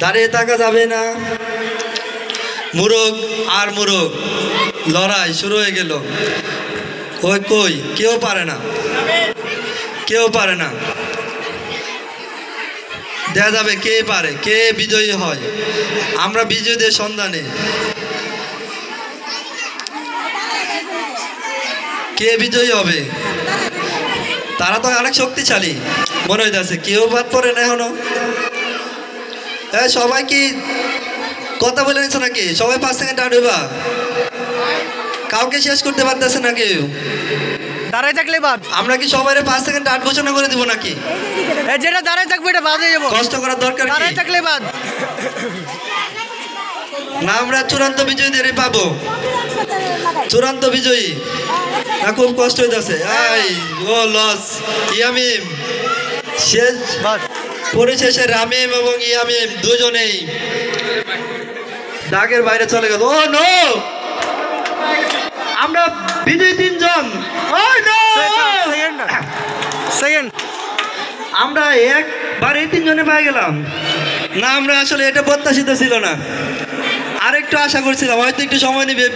দাঁড়িয়ে থাকা যাবে না। মুরগ আর মুরগ লড়াই শুরু হয়ে গেল। ওই কই কেউ পারে না, কেউ পারে না। দেখা যাবে কে পারে, কে বিজয়ী হয়। আমরা বিজয়ীদের সন্ধানে। কে বিজয়ী হবে? তারা তো অনেক শক্তিশালী মনে হইতেছে। কেউ বাদ পড়ে না এখনো। সবাই কি কথা বলে নিচ্ছে নাকি? সবাই 5 সেকেন্ড আট হইবা। কাউকে শেষ করতে পারতেছে না কেউ। দাঁড়ায় থাকলে বাদ। আমরা কি সবাই 5 সেকেন্ড আট ঘোষণা করে দিব নাকি? যেটা দাঁড়ায় থাকবে এটা বাদ হয়ে যাবো। কষ্ট করার দরকার কি? দাঁড়ায় থাকলে বাদ না, আমরা চূড়ান্ত বিজয়ীদেরই পাবো। চূড়ান্ত বিজয়ী না, খুব কষ্ট হইতেছে। ও লস। ইয়ামিম শেষ, পরিশেষে রামিম এবং ইয়ামিম দুজনেই দাগের বাইরে চলে গেল। ও নো, আমরা বিজয়ী 3 জন। ও নো, সেকেন্ড আমরা একবারে 3 জনে পেয়ে গেলাম। না, আমরা আসলে এটা প্রত্যাশিত ছিল না। আরেকটু আশা করছিলাম হয়তো একটু সময় নেবে।